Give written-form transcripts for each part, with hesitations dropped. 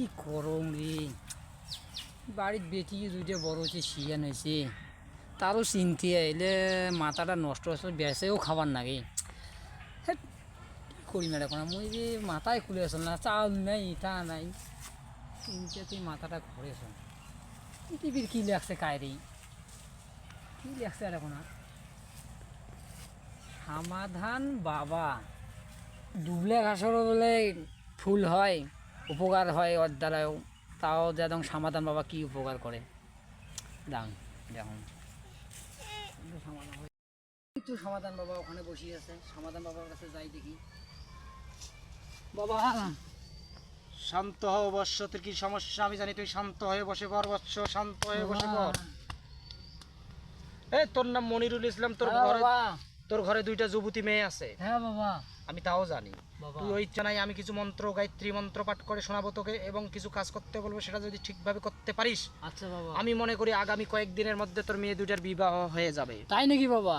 কি করম রে, বাড়ির বেটি দুইটা বড় হচ্ছে শিয়ান হয়েছে, তারও চিনতে এলে মাথাটা নষ্ট হচ্ছে, বেসেও খাবার নাগে। হ্যাঁ, কী করি না এখন আমি যে মাথায় খুলে আসল না, চাল নাই তা নাই, চিন্তাতেই মাথাটা ঘুরে আসল। পৃথিবীর কী লাগছে কায়রে, কী লাগছে আর এখন আর সমাধান বাবা। ডুবলে ঘাসেরও বলে ফুল হয়, উপকার হয় ওর দ্বারাও, তাও যেমন সমাধান বাবা কি উপকার করে দাম দেখুন। সমাধান হয় একটু, সমাধান বাবা ওখানে বসিয়ে আছে, সমাধান বাবার কাছে যাই দেখি। বাবা শান্ত হও বৎস, তোর কি সমস্যা আমি জানি, তুই শান্ত হয়ে বসে পর বৎস, শান্ত হয়ে বসে পর। এই তোর নাম মনিরুল ইসলাম, তোর ঘরে দুইটা যুবতী মেয়ে আছে। হ্যাঁ বাবা, আমি তাও জানি। তুই ওই ইচ্ছা নাই, আমি কিছু মন্ত্র গায়ত্রী মন্ত্র পাঠ করে শোনাবো তোকে, এবং কিছু কাজ করতে বলবো, সেটা যদি ঠিকভাবে করতে পারিস, আচ্ছা বাবা, আমি মনে করি আগামী কয়েকদিনের মধ্যে তোর মেয়ে দুইটার বিবাহ হয়ে যাবে। তাই নাকি বাবা?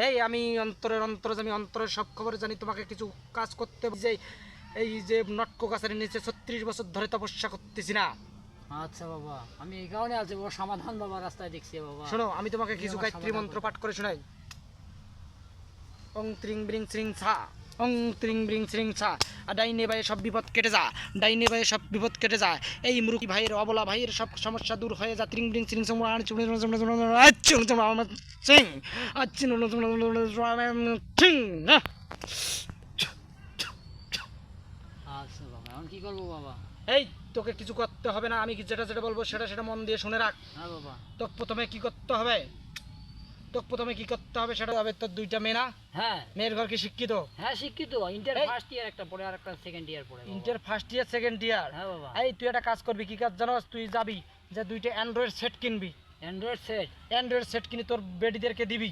এই আমি অন্তরের সব খবর জানি। তোমাকে কিছু কাজ করতে, যে এই যে নটক গাছের নিচে 36 বছর ধরে তপস্যা করতেছি না। আচ্ছা বাবা, আমি এই কারণে আছি বাবা, সমাধান বাবা রাস্তায় দেখছি বাবা। শোনো, আমি তোমাকে কিছু গায়ত্রী মন্ত্র পাঠ করে শোনাই। ওং ত্রিং ব্রিং শ্রিং ছা, ওং ত্রিং ব্রিং শ্রিং ছা। ডাইনে বায়ে সব বিপদ কেটে যা, ডাইনে বায়ে সব বিপদ কেটে যায়। এই মুরুকি ভাইয়ের, অবলা ভাইয়ের সব সমস্যা দূর হয়ে যা। ত্রিং ব্রিং শ্রিং সিং আচ্ছা বাবা, এখন কি করবো বাবা? এই তোকে কিছু করতে হবে না, আমি যেটা যেটা বলবো সেটা মন দিয়ে শুনে রাখ। হ্যাঁ বাবা। তোকে প্রথমে কি করতে হবে, সেটা হবে তোর দুইটা মেয়ে না? হ্যাঁ। মেয়ের ঘর কি শিক্ষিত? হ্যাঁ শিক্ষিত, ইন্টার ফার্স্ট ইয়ার একটা পড়ে আর একটা সেকেন্ড ইয়ার পড়ে। Inter first year second year? হ্যাঁ বাবা। এই তুই একটা কাজ করবি, কি কাজ জানোস? তুই যাবি যে দুইটা অ্যান্ড্রয়েড সেট কিনবি। অ্যান্ড্রয়েড সেট কিনে তোর বেটিদেরকে দিবি।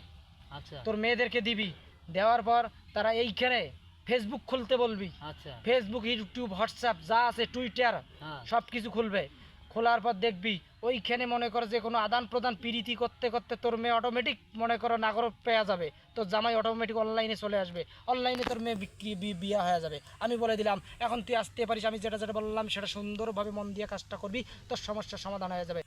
আচ্ছা। তোর মেয়েদেরকে দিবি। দেওয়ার পর তারা এইখানে ফেসবুক খুলতে বলবি। আচ্ছা। ফেসবুক, ইউটিউব, হোয়াটসঅ্যাপ যা আছে, টুইটার, সব কিছু খুলবে। খোলার পর দেখবি ওইখানে মনে করো যে কোনো আদান প্রদান প্রীতি করতে করতে তোর মেয়ে অটোমেটিক মনে করো নাগরিক পেয়ে যাবে, তোর জামাই অটোমেটিক অনলাইনে চলে আসবে, অনলাইনে তোর মেয়ে বিয়া হয়ে যাবে। আমি বলে দিলাম, এখন তুই আসতে পারিস, আমি যেটা যেটা বললাম সেটা সুন্দরভাবে মন দিয়ে কাজটা করবি, তোর সমস্যার সমাধান হয়ে যাবে।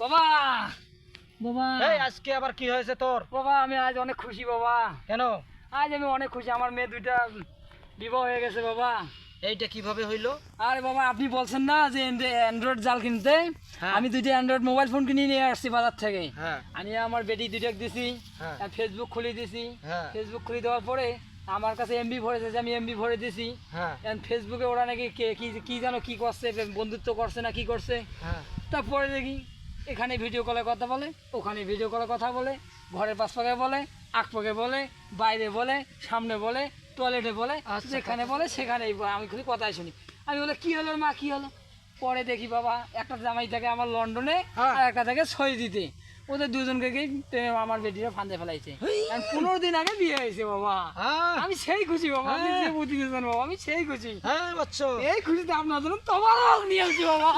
বাবা, বাবা এই আজকে আবার কি হয়েছে তোর? বাবা আমি আজ অনেক খুশি বাবা। কেন? আজ আমি অনেক খুশি, আমার মেয়ে দুইটা বিবাহ হয়ে গেছে বাবা। এইটা কিভাবে হইলো? আরে বাবা, আপনি বলছেন না যে অ্যান্ড্রয়েড জাল কিনতে, আমি দুইটা অ্যান্ড্রয়েড মোবাইল ফোন কিনে নিয়ে আসছি বাজার থেকে। আমি আমার বেটি দুইটা দিছি, ফেসবুক খুলে দিছি। ফেসবুক খুলে দেওয়ার পরে আমার কাছে এমবি ভরেছে, আমি এমবি ভরে দিছি। ফেসবুকে ওরা নাকি কি জানো কি করছে, বন্ধুত্ব করছে না কি করছে। তারপরে দেখি এখানে ভিডিও কলে কথা বলে, ওখানে ভিডিও কলে কথা বলে, ঘরের পাশ পাকে বলে, আগ পাকে বলে, বাইরে বলে, সামনে বলে, টয়লেটে বলে, যেখানে বলে সেখানেই আমি খুবই কথাই শুনি। আমি বলে কি হলো মা, কি হলো? পরে দেখি বাবা একটা জামাই থাকে আমার লন্ডনে, আর একটা থাকে সই দিতে, ওদের দুজনকে আমার বেটিরা ফান্দে ফেলাইছে। 15 দিন আগে বিয়ে হয়েছে বাবা। আমি সেই খুশি বাবা, আপনি যে বুদ্ধি দিয়েছেন বাবা, আমি সেই খুশি। এই খুশিতে আপনার জন্য তোমারও নিয়ে আসছি বাবা।